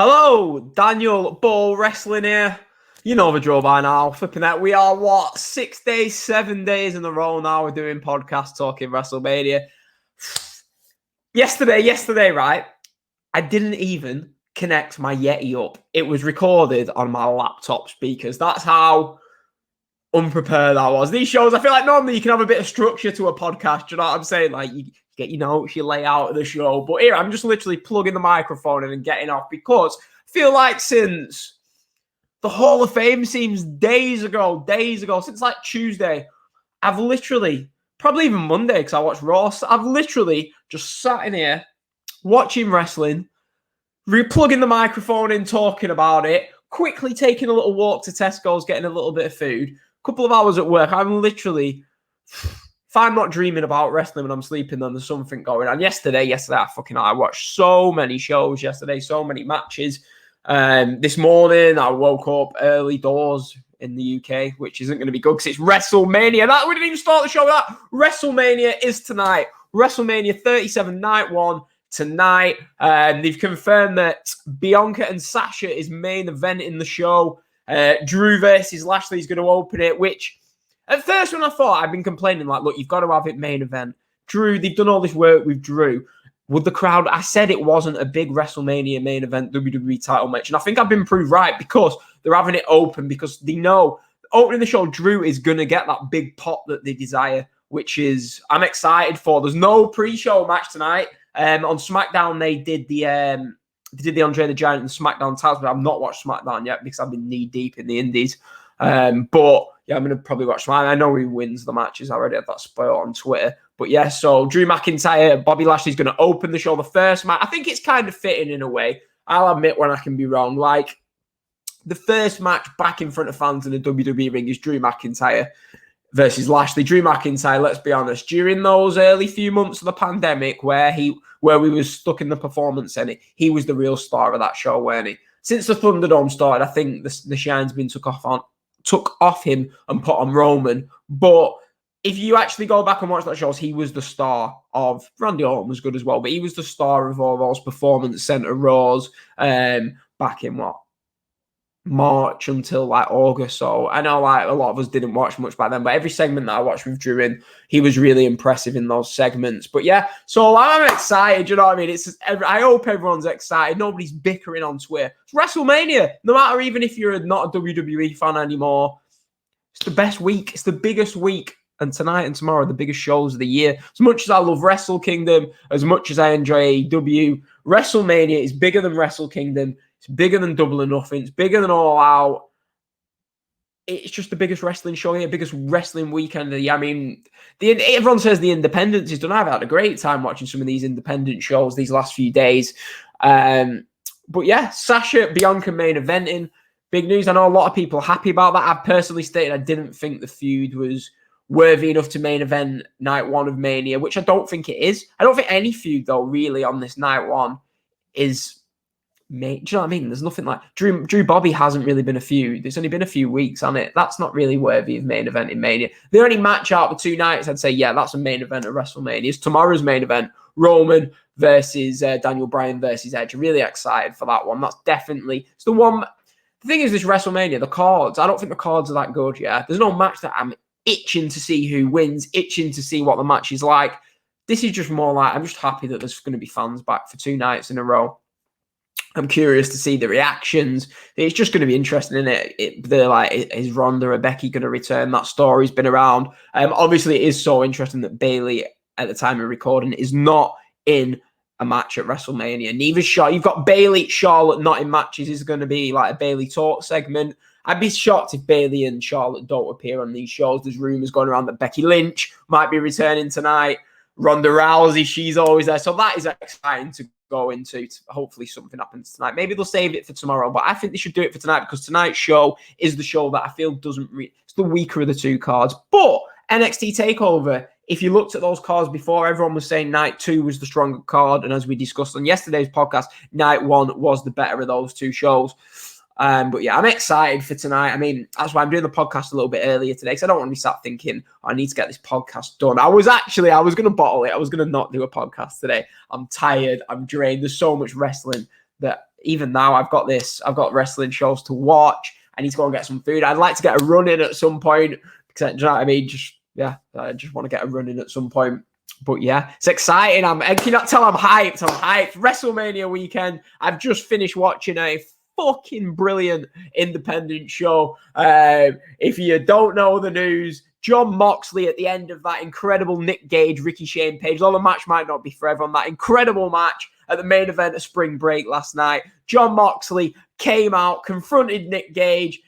Hello, Daniel Ball Wrestling here. You know the drill by now. Flipping that. We are, 7 days in a row now. We're doing podcasts talking WrestleMania. Yesterday, right? I didn't even connect my Yeti up. It was recorded on my laptop speakers. That's how unprepared I was. These shows, I feel like normally you can have a bit of structure to a podcast. Do you know what I'm saying? Like you get your notes, you lay out of the show. But here, I'm just literally plugging the microphone in and getting off because I feel like since the Hall of Fame seems days ago, since like Tuesday, I've literally, probably even Monday because I watched Raw, I've literally just sat in here watching wrestling, plugging the microphone in, talking about it, quickly taking a little walk to Tesco's, getting a little bit of food, couple of hours at work. I'm literally, if I'm not dreaming about wrestling when I'm sleeping, then there's something going on. Yesterday, I watched so many shows yesterday, so many matches. This morning, I woke up early doors in the UK, which isn't going to be good because it's WrestleMania. We didn't even start the show with that. WrestleMania is tonight. WrestleMania 37, night one tonight. They've confirmed that Bianca and Sasha is main event in the show. Drew versus Lashley is going to open it, which at first when I thought, I've been complaining like, look, you've got to have it main event. Drew, they've done all this work with Drew. Would the crowd, I said it wasn't a big WrestleMania main event WWE title match. And I think I've been proved right because they're having it open because they know opening the show, Drew is going to get that big pop that they desire, which is, I'm excited for. There's no pre-show match tonight. On SmackDown, they did the Andre the Giant and the SmackDown titles, but I've not watched SmackDown yet because I've been knee deep in the Indies. But yeah, I'm going to probably watch SmackDown. I know who wins the matches. I already had that spoiled on Twitter. But yeah, so Drew McIntyre, Bobby Lashley's going to open the show. The first match, I think it's kind of fitting in a way. I'll admit when I can be wrong. Like the first match back in front of fans in the WWE ring is Drew McIntyre versus Lashley. Drew McIntyre, let's be honest, during those early few months of the pandemic where we were stuck in the performance center, he was the real star of that show, weren't he? Since the Thunderdome started, I think the shine's been took off him and put on Roman. But if you actually go back and watch that show, he was the star of, Randy Orton was good as well, but he was the star of all those performance center Raws back in March until like August. So I know like a lot of us didn't watch much back then, but every segment that I watched with Drew in, he was really impressive in those segments. But yeah, so I'm excited, you know what I mean? I hope everyone's excited. Nobody's bickering on Twitter. It's WrestleMania. No matter even if you're not a WWE fan anymore, it's the best week. It's the biggest week. And tonight and tomorrow are the biggest shows of the year. As much as I love Wrestle Kingdom, as much as I enjoy AEW, WrestleMania is bigger than Wrestle Kingdom. It's bigger than Double or Nothing. It's bigger than All Out. It's just the biggest wrestling show here, biggest wrestling weekend of the year. I mean, everyone says the independence is done. I've had a great time watching some of these independent shows these last few days. But yeah, Sasha Bianca main eventing. Big news. I know a lot of people are happy about that. I've personally stated I didn't think the feud was worthy enough to main event night one of Mania, which I don't think it is. I don't think any feud, though, really, on this night one is... Do you know what I mean? There's nothing like... Drew Bobby hasn't really been a feud. It's only been a few weeks, hasn't it? That's not really worthy of main event in Mania. The only match out of 2 nights, I'd say, yeah, that's a main event of WrestleMania. It's tomorrow's main event, Roman versus Daniel Bryan versus Edge. Really excited for that one. That's definitely... It's the one... The thing is, this WrestleMania, the cards, I don't think the cards are that good, yeah? There's no match that I'm itching to see who wins, itching to see what the match is like. This is just more like, I'm just happy that there's going to be fans back for 2 nights in a row. I'm curious to see the reactions. It's just going to be interesting, isn't it? They're like, is Ronda or Becky going to return? That story's been around. Obviously, it is so interesting that Bayley, at the time of recording, is not in a match at WrestleMania. Neither Charlotte. You've got Bayley, Charlotte not in matches. Is going to be like a Bayley talk segment. I'd be shocked if Bayley and Charlotte don't appear on these shows. There's rumors going around that Becky Lynch might be returning tonight. Ronda Rousey, she's always there. So that is exciting to go into. Hopefully something happens tonight. Maybe they'll save it for tomorrow, but I think they should do it for tonight because tonight's show is the show that I feel it's the weaker of the 2 cards. But NXT TakeOver, if you looked at those cards before, everyone was saying night 2 was the stronger card. And as we discussed on yesterday's podcast, night 1 was the better of those 2 shows. But yeah, I'm excited for tonight. I mean, that's why I'm doing the podcast a little bit earlier today because I don't want to be sat thinking, I need to get this podcast done. I was going to bottle it. I was going to not do a podcast today. I'm tired. I'm drained. There's so much wrestling that even now I've got wrestling shows to watch. I need to go and get some food. I'd like to get a run in at some point because, do you know what I mean? I just want to get a run in at some point. But yeah, it's exciting. And can you not tell I'm hyped? I'm hyped. WrestleMania weekend. I've just finished watching a fucking brilliant independent show. If you don't know the news, Jon Moxley at the end of that incredible Nick Gage, Ricky Shane Page, although the match might not be for everyone, that incredible match at the main event of Spring Break last night. Jon Moxley came out, confronted Nick Gage,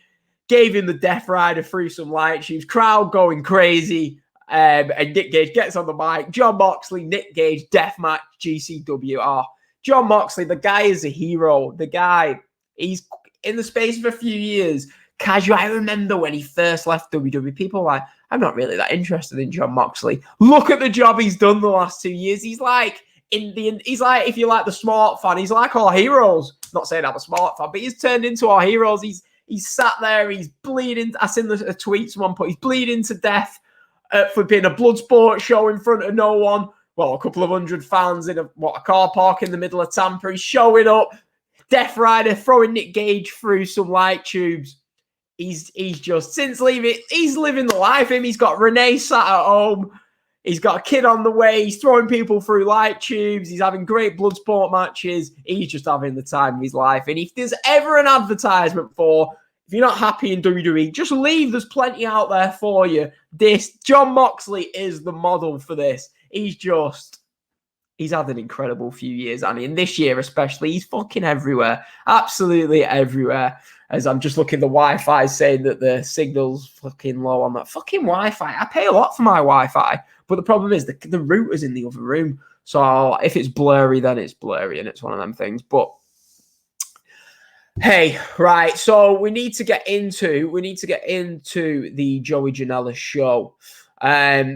gave him the Death Rider through some light tubes, crowd going crazy. And Nick Gage gets on the mic. Jon Moxley, Nick Gage, deathmatch, GCW. Jon Moxley, the guy is a hero. The guy, he's in the space of a few years. Casual. I remember when he first left WWE, people were like, I'm not really that interested in Jon Moxley. Look at the job he's done the last 2 years. He's like, if you like the smart fan, he's like our heroes. Not saying I'm a smart fan, but he's turned into our heroes. He's sat there, he's bleeding. I seen a tweet someone put, he's bleeding to death for being a Bloodsport show in front of no one. Well, a couple of hundred fans in a car park in the middle of Tampa. He's showing up. Death Rider throwing Nick Gage through some light tubes. He's just, since leaving, he's living the life. He's got Renee sat at home. He's got a kid on the way. He's throwing people through light tubes. He's having great Bloodsport matches. He's just having the time of his life. And if there's ever an advertisement for, if you're not happy in WWE, just leave. There's plenty out there for you. Jon Moxley is the model for this. He's had an incredible few years, and this year especially, he's fucking everywhere. Absolutely everywhere. As I'm just looking, the Wi-Fi saying that the signal's fucking low on that fucking Wi-Fi. I pay a lot for my Wi-Fi, but the problem is the router's in the other room. So if it's blurry, then it's blurry, and it's one of them things. But hey, right. So we need to get into the Joey Janella show.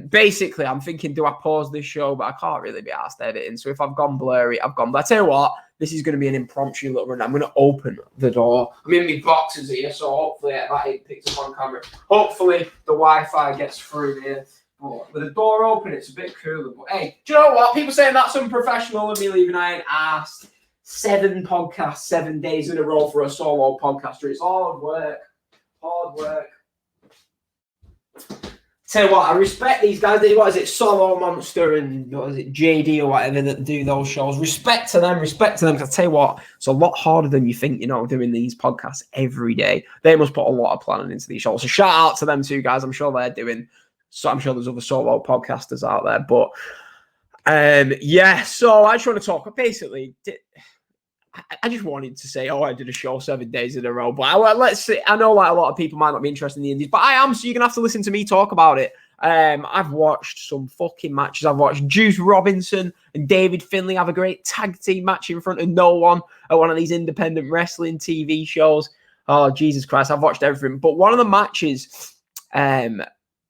Basically, I'm thinking, do I pause this show? But I can't really be asked editing. So if I've gone blurry, I've gone. But I tell you what, this is going to be an impromptu little run. I'm going to open the door. I'm in my boxes here, so hopefully that picks up on camera. Hopefully the Wi-Fi gets through here. But with the door open, it's a bit cooler. But hey, do you know what? People saying that's unprofessional and me leaving. I ain't asked. 7 podcasts, 7 days in a row for a solo podcaster. It's hard work. Hard work. Tell you what, I respect these guys. What is it, Solo Monster and what is it, JD or whatever that do those shows. Respect to them. Because I tell you what, it's a lot harder than you think, doing these podcasts every day. They must put a lot of planning into these shows. So shout out to them too, guys. I'm sure they're doing. So I'm sure there's other solo podcasters out there. But yeah, so I just want to talk. Basically, I just wanted to say, I did a show 7 days in a row. But let's see. I know like a lot of people might not be interested in the indies, but I am, so you're going to have to listen to me talk about it. I've watched some fucking matches. I've watched Juice Robinson and David Finlay have a great tag team match in front of no one at one of these independent wrestling TV shows. Oh, Jesus Christ. I've watched everything. But one of the matches,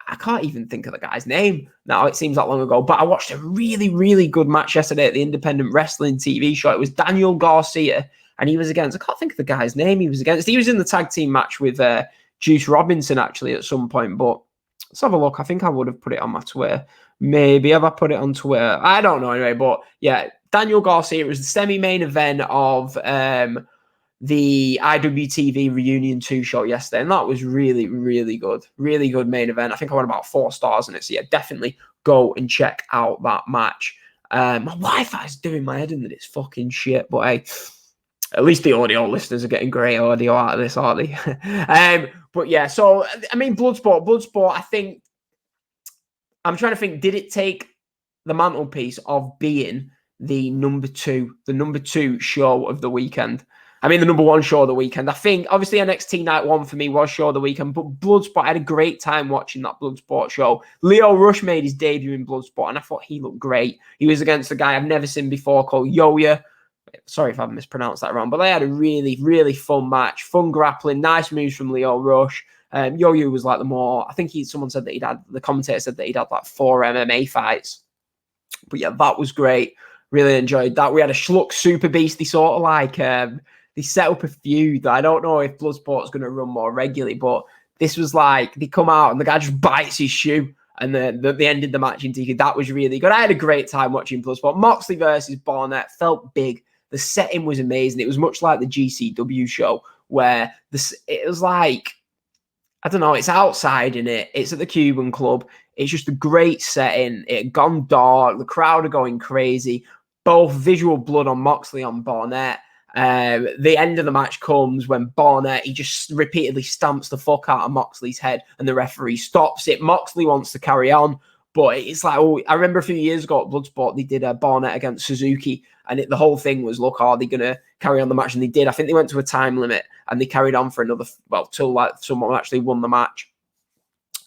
I can't even think of the guy's name now. It seems that long ago. But I watched a really, really good match yesterday at the independent wrestling TV show. It was Daniel Garcia, and he was against, I can't think of the guy's name he was against. He was in the tag team match with Juice Robinson, actually, at some point. But let's have a look. I think I would have put it on my Twitter. Maybe have I put it on Twitter? I don't know anyway. But yeah, Daniel Garcia, it was the semi-main event of the IWTV Reunion 2 show yesterday, and that was really, really good. Really good main event. I think I won about 4 stars in it, so yeah, definitely go and check out that match. My Wi-Fi's doing my head in that it's fucking shit, but hey, at least the audio listeners are getting great audio out of this, aren't they? But yeah, so, I mean, Bloodsport, I think, I'm trying to think, did it take the mantelpiece of being the number two show of the weekend? I mean, the number 1 show of the weekend. I think, obviously, NXT Night 1 for me was show of the weekend, but Bloodsport, I had a great time watching that Bloodsport show. Leo Rush made his debut in Bloodsport, and I thought he looked great. He was against a guy I've never seen before called Yoya. Sorry if I've mispronounced that wrong, but they had a really, really fun match. Fun grappling, nice moves from Leo Rush. Yoya was like I think someone said that the commentator said that he'd had like 4 MMA fights. But yeah, that was great. Really enjoyed that. We had a Schluck Super Beast. They sort of like, they set up a feud. I don't know if Bloodsport's going to run more regularly, but this was like, they come out and the guy just bites his shoe, and then they ended the match in DQ. That was really good. I had a great time watching Bloodsport. Moxley versus Barnett felt big. The setting was amazing. It was much like the GCW show where it was like, I don't know, it's outside in it. It's at the Cuban Club. It's just a great setting. It had gone dark. The crowd are going crazy. Both visual blood on Moxley on Barnett. The end of the match comes when Barnett, he just repeatedly stamps the fuck out of Moxley's head and the referee stops it. Moxley wants to carry on, but it's like, I remember a few years ago at Bloodsport, they did a Barnett against Suzuki, and the whole thing was, look, are they going to carry on the match? And they did. I think they went to a time limit, and they carried on for another, till like someone actually won the match.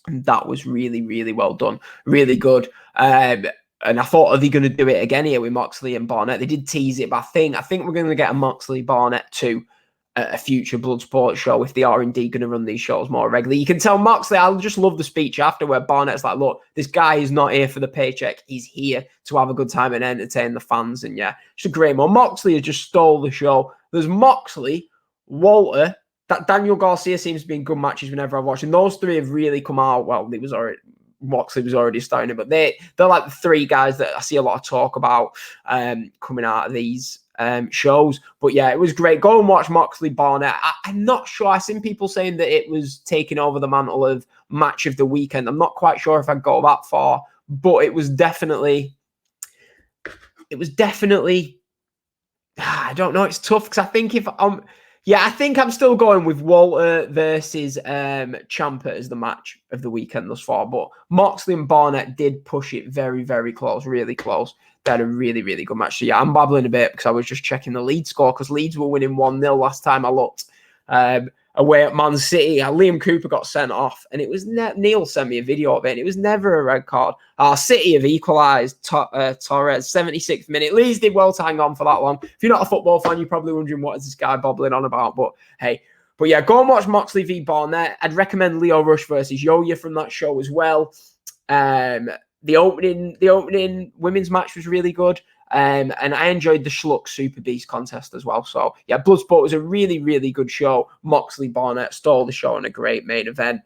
And that was really, really well done. Really good. And I thought, are they going to do it again here with Moxley and Barnett? They did tease it, but I think we're going to get a Moxley Barnett too at a future Bloodsport show if they are indeed going to run these shows more regularly. You can tell Moxley, I just love the speech after where Barnett's like, look, this guy is not here for the paycheck. He's here to have a good time and entertain the fans. And yeah, it's a great one. Moxley has just stole the show. There's Moxley, Walter, that Daniel Garcia seems to be in good matches whenever I've watched. And those three have really come out. Well, Moxley was already starting it, but they're like the three guys that I see a lot of talk about coming out of these shows. But yeah, it was great. Go and watch Moxley Barnett. I'm not sure. I've seen people saying that it was taking over the mantle of match of the weekend. I'm not quite sure if I'd go that far, but it was definitely, I don't know. It's tough because I think I think I'm still going with Walter versus Ciampa as the match of the weekend thus far. But Moxley and Barnett did push it very, very close, really close. They had a really, really good match. So yeah, I'm babbling a bit because I was just checking the Leeds score because Leeds were winning 1-0 last time I looked. Away at Man City, Liam Cooper got sent off, and it was Neil sent me a video of it, and it was never a red card. City have equalised. Torres, 76th minute. Leeds did well to hang on for that long. If you're not a football fan, you're probably wondering what is this guy bobbling on about, but hey. But yeah, go and watch Moxley v Barnett. I'd recommend Leo Rush versus Yo-Yo from that show as well. The opening women's match was really good. And I enjoyed the Schluck Super Beast contest as well. So, yeah, Bloodsport was a really, really good show. Moxley Barnett stole the show in a great main event.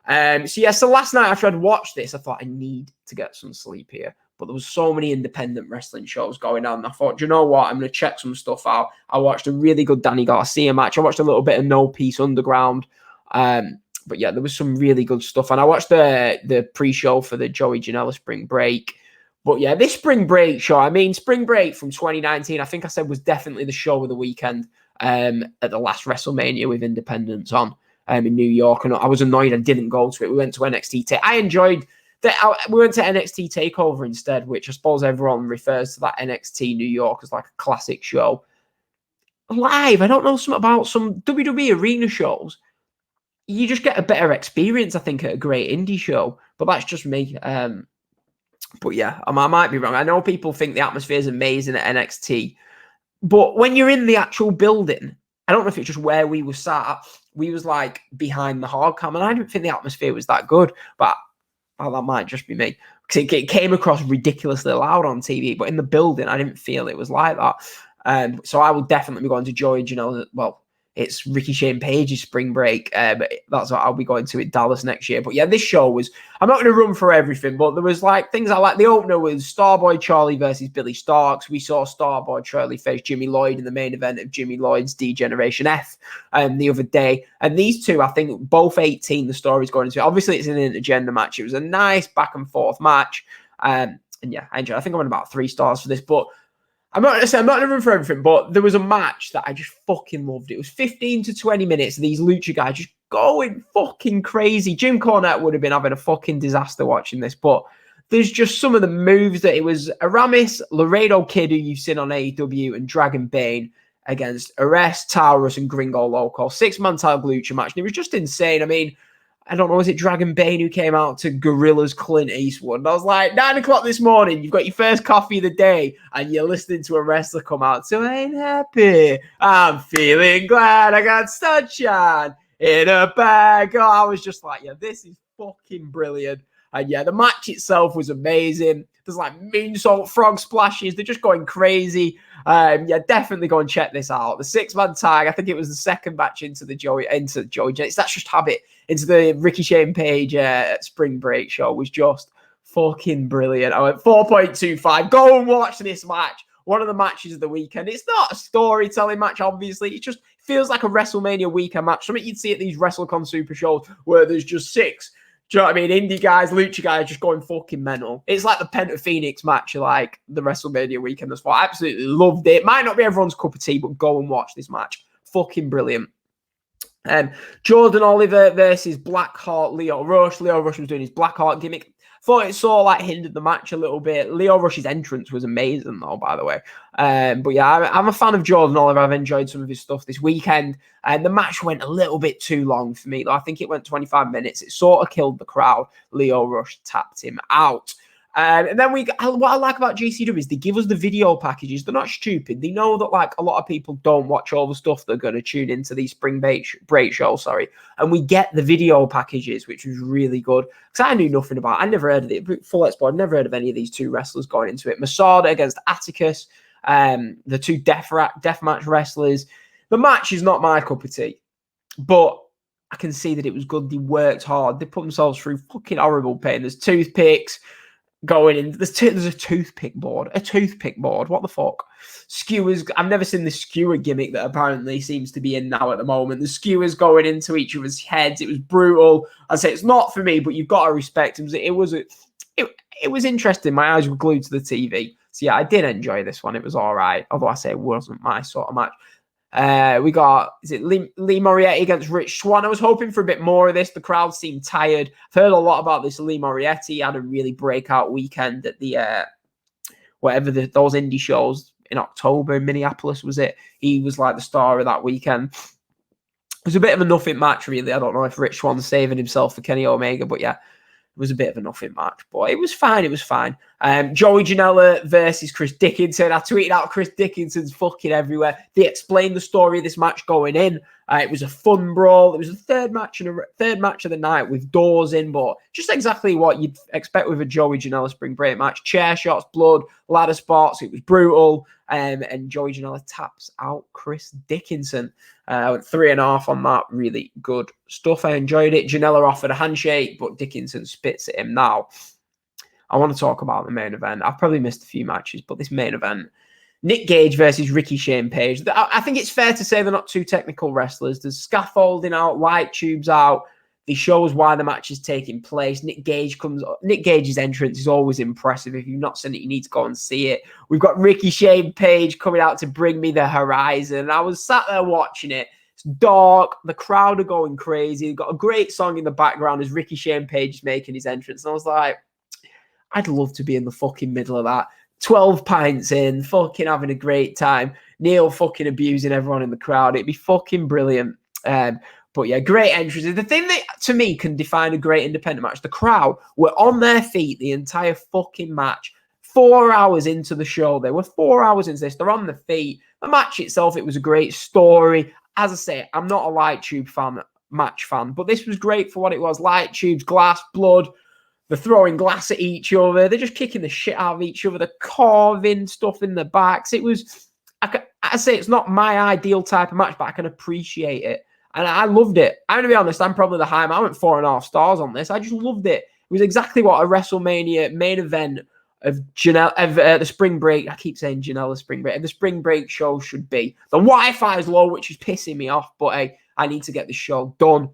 So last night after I'd watched this, I thought I need to get some sleep here. But there was so many independent wrestling shows going on. And I thought, do you know what? I'm going to check some stuff out. I watched a really good Danny Garcia match. I watched a little bit of No Peace Underground. But yeah, there was some really good stuff. And I watched the pre-show for the Joey Janella Spring Break. But yeah, this Spring Break show, Spring Break from 2019, I think I said was definitely the show of the weekend at the last WrestleMania with Independence on in New York. And I was annoyed I didn't go to it. We went to NXT. I enjoyed that. We went to NXT TakeOver instead, which I suppose everyone refers to that NXT New York as like a classic show. Live, I don't know something about some WWE arena shows. You just get a better experience, I think, at a great indie show. But that's just me. But yeah, I might be wrong. I know people think the atmosphere is amazing at NXT, but when you're in the actual building, I don't know if it's just where we were sat. We was like behind the hard cam, and I didn't think the atmosphere was that good. But that might just be me because it came across ridiculously loud on TV. But in the building, I didn't feel it was like that. So I will definitely be going to Joy. Well, it's Ricky Shane Page's Spring Break. But that's what I'll be going to at Dallas next year. But yeah, this show was, I'm not going to run for everything, but there was like things I like. The opener was Starboy Charlie versus Billy Starks. We saw Starboy Charlie face Jimmy Lloyd in the main event of Jimmy Lloyd's D-Generation F the other day. And these two, I think both 18, the story's going into it. Obviously, it's an intergender match. It was a nice back and forth match. And yeah, I enjoyed it. I think I'm on about 3 stars for this, but I'm not going to run for everything, but there was a match that I just fucking loved. It was 15 to 20 minutes of these lucha guys just going fucking crazy. Jim Cornette would have been having a fucking disaster watching this, but there's just some of the moves that it was Aramis, Laredo Kid, who you've seen on AEW, and Dragon Bane against Arrest, Taurus, and Gringo Loco. 6-man tag lucha match. And it was just insane. I don't know, was it Dragon Bane who came out to Gorilla's Clint Eastwood? And I was like, 9 o'clock this morning, you've got your first coffee of the day, and you're listening to a wrestler come out. So I ain't happy. I'm feeling glad I got sunshine in a bag. Oh, I was just like, yeah, this is fucking brilliant. And yeah, the match itself was amazing. There's like moonsault frog splashes. They're just going crazy. Yeah, definitely go and check this out. The 6-man tag, I think it was the second match into Joey. That's just habit. Into the Ricky Shane Page Spring Break show was just fucking brilliant. I went 4.25. Go and watch this match. one of the matches of the weekend. It's not a storytelling match, obviously. It just feels like a WrestleMania weekend match. Something you'd see at these WrestleCon Super shows where there's just 6, do you know what I mean, indie guys, lucha guys just going fucking mental. It's like the Penta Phoenix match, like the WrestleMania weekend as well. I absolutely loved it. Might not be everyone's cup of tea, but go and watch this match. Fucking brilliant. Jordan Oliver versus Blackheart, Lio Rush. Lio Rush was doing his Blackheart gimmick. Thought it sort of like hindered the match a little bit. Lio Rush's entrance was amazing, though, by the way. But yeah, I'm a fan of Jordan Oliver. I've enjoyed some of his stuff this weekend. And the match went a little bit too long for me, though. I think it went 25 minutes. It sort of killed the crowd. Lio Rush tapped him out. And then what I like about GCW is they give us the video packages. They're not stupid. They know that like a lot of people don't watch all the stuff they're going to tune into these spring break shows, and we get the video packages, which was really good because I knew nothing about it. I never heard of it. Full Export, never heard of any of these 2 wrestlers going into it. Masada against Atticus, the 2 deathmatch wrestlers. The match is not my cup of tea, but I can see that it was good. They worked hard. They put themselves through fucking horrible pain. There's toothpicks going in. There's a toothpick board. What the fuck? Skewers. I've never seen the skewer gimmick that apparently seems to be in now at the moment. The skewers going into each other's heads. It was brutal. I say it's not for me, but you've got to respect him. It was interesting. My eyes were glued to the TV. So yeah, I did enjoy this one. It was all right. Although I say it wasn't my sort of match. We got, is it Lee Marietti against Rich Swan? I was hoping for a bit more of this. The crowd seemed tired. I've heard a lot about this Lee Marietti. He had a really breakout weekend at the those indie shows in October in Minneapolis, was it? He was like the star of that weekend. It was a bit of a nothing match, really. I don't know if Rich Swan's saving himself for Kenny Omega, but yeah, it was a bit of a nothing match, but it was fine. Joey Janella versus Chris Dickinson. I tweeted out Chris Dickinson's fucking everywhere. They explained the story of this match going in. It was a fun brawl. It was the third match of the night with doors in, but just exactly what you'd expect with a Joey Janela spring break match. Chair shots, blood, ladder spots. It was brutal. And Joey Janela taps out Chris Dickinson. 3.5 on that. Really good stuff. I enjoyed it. Janela offered a handshake, but Dickinson spits at him. Now, I want to talk about the main event. I've probably missed a few matches, but this main event, Nick Gage versus Ricky Shane Page. I think it's fair to say they're not 2 technical wrestlers. There's scaffolding out, light tubes out. They show us why the match is taking place. Nick Gage's entrance is always impressive. If you've not seen it, you need to go and see it. We've got Ricky Shane Page coming out to bring me the horizon. I was sat there watching it. It's dark. The crowd are going crazy. They've got a great song in the background as Ricky Shane Page is making his entrance. And I was like, I'd love to be in the fucking middle of that. 12 pints in, fucking having a great time. Neil fucking abusing everyone in the crowd. It'd be fucking brilliant. But yeah, great entrances. The thing that, to me, can define a great independent match, the crowd were on their feet the entire fucking match. 4 hours into the show. They were 4 hours into this. They're on the feet. The match itself, it was a great story. As I say, I'm not a light tube match fan, but this was great for what it was. Light tubes, glass, blood. They're throwing glass at each other. They're just kicking the shit out of each other. They're carving stuff in their backs. It was, I say it's not my ideal type of match, but I can appreciate it. And I loved it. I'm going to be honest, I'm probably the high. I went 4.5 stars on this. I just loved it. It was exactly what a WrestleMania main event of the spring break. I keep saying Janella spring break. The spring break show should be. The Wi-Fi is low, which is pissing me off, but hey, I need to get the show done.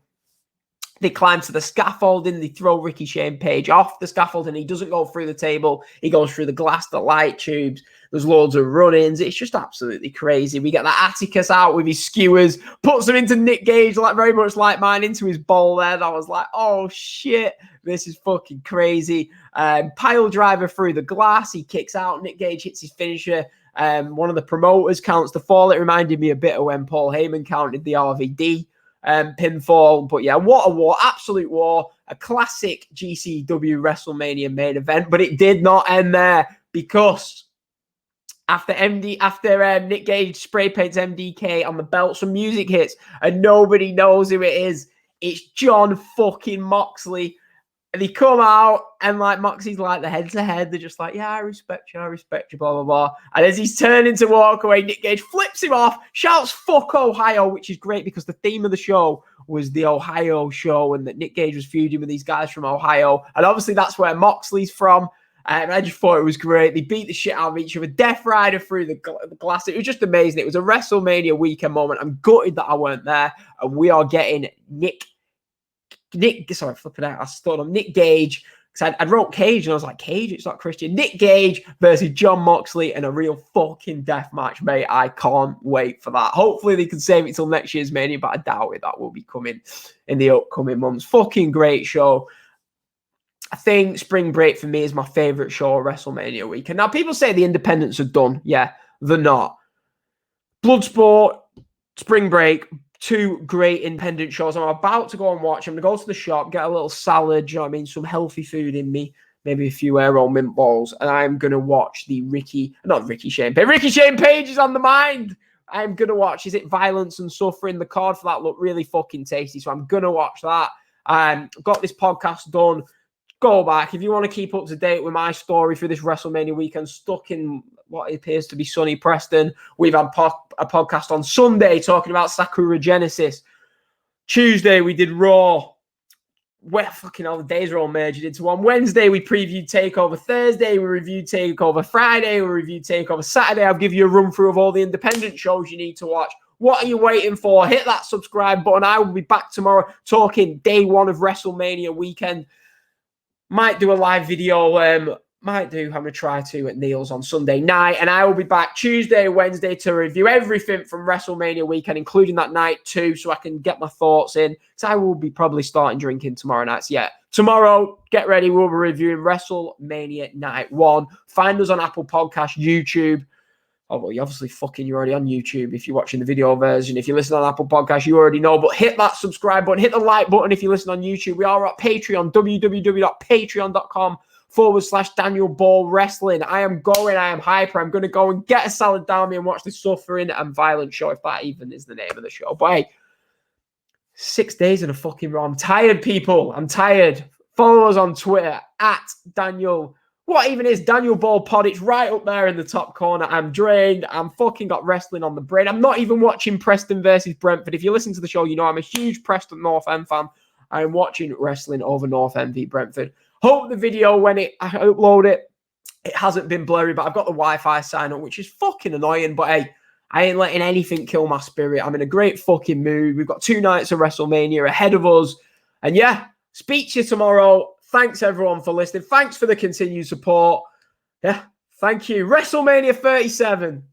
They climb to the scaffolding. They throw Ricky Shane Page off the scaffolding. He doesn't go through the table. He goes through the glass, the light tubes. There's loads of run-ins. It's just absolutely crazy. We get that Atticus out with his skewers, puts him into Nick Gage, like very much like mine, into his bowl there. I was like, oh, shit. This is fucking crazy. Pile driver through the glass. He kicks out. Nick Gage hits his finisher. One of the promoters counts the fall. It reminded me a bit of when Paul Heyman counted the RVD pinfall. But yeah, what a war. Absolute war. A classic GCW WrestleMania main event. But it did not end there, because after Nick Gage spray paints MDK on the belt, some music hits and nobody knows who it is. It's Jon fucking Moxley. And they come out and like Moxley's like the head to head. They're just like, yeah, I respect you, blah, blah, blah. And as he's turning to walk away, Nick Gage flips him off, shouts fuck Ohio, which is great because the theme of the show was the Ohio show and that Nick Gage was feuding with these guys from Ohio. And obviously that's where Moxley's from. I just thought it was great. They beat the shit out of each other. Death Rider through the glass. It was just amazing. It was a WrestleMania weekend moment. I'm gutted that I weren't there. And we are getting Nick, sorry, flipping out. I stole him. Nick Gage. Because I wrote Cage and I was like, Cage? It's not Christian. Nick Gage versus Jon Moxley in a real fucking death match, mate. I can't wait for that. Hopefully they can save it till next year's Mania, but I doubt it. That will be coming in the upcoming months. Fucking great show. I think Spring Break for me is my favourite show of WrestleMania weekend. Now, people say the independents are done. Yeah, they're not. Bloodsport, Spring Break, two great independent shows. I'm about to go and watch. I'm going to go to the shop, get a little salad, you know what I mean? Some healthy food in me, maybe a few Aero mint balls, and I'm going to watch the Ricky Shane Page is on the mind. I'm going to watch, is it Violence and Suffering? The card for that looked really fucking tasty, so I'm going to watch that. Got this podcast done. Go back. If you want to keep up to date with my story for this WrestleMania weekend, stuck in what appears to be sunny Preston, we've had a podcast on Sunday talking about Sakura Genesis. Tuesday, we did Raw. Well, fucking all the days are all merged into one. Wednesday, we previewed TakeOver. Thursday, we reviewed TakeOver. Friday, we reviewed TakeOver. Saturday, I'll give you a run through of all the independent shows you need to watch. What are you waiting for? Hit that subscribe button. I will be back tomorrow talking day one of WrestleMania weekend. Might do a live video. I'm going to try to at Neil's on Sunday night. And I will be back Tuesday, Wednesday to review everything from WrestleMania weekend, including that night too, so I can get my thoughts in. Because I will be probably starting drinking tomorrow night. So yeah, tomorrow, get ready. We'll be reviewing WrestleMania Night 1. Find us on Apple Podcasts, YouTube. Oh, well, you're already on YouTube if you're watching the video version. If you listen on Apple Podcasts, you already know. But hit that subscribe button. Hit the like button if you listen on YouTube. We are at Patreon, www.patreon.com/Daniel Ball Wrestling. I am hyper. I'm going to go and get a salad down me and watch the Suffering and Violent show, if that even is the name of the show. But hey, 6 days in a fucking row. I'm tired, people. I'm tired. Follow us on Twitter at Daniel. What even is Daniel Ball Pod? It's right up there in the top corner. I'm drained. I'm fucking got wrestling on the brain. I'm not even watching Preston versus Brentford. If you listen to the show, you know I'm a huge Preston North End fan. I'm watching wrestling over North End v Brentford. Hope the video, when I upload it, it hasn't been blurry, but I've got the Wi-Fi sign up, which is fucking annoying. But hey, I ain't letting anything kill my spirit. I'm in a great fucking mood. We've got 2 nights of WrestleMania ahead of us. And yeah, speak to you tomorrow. Thanks, everyone, for listening. Thanks for the continued support. Yeah, thank you. WrestleMania 37.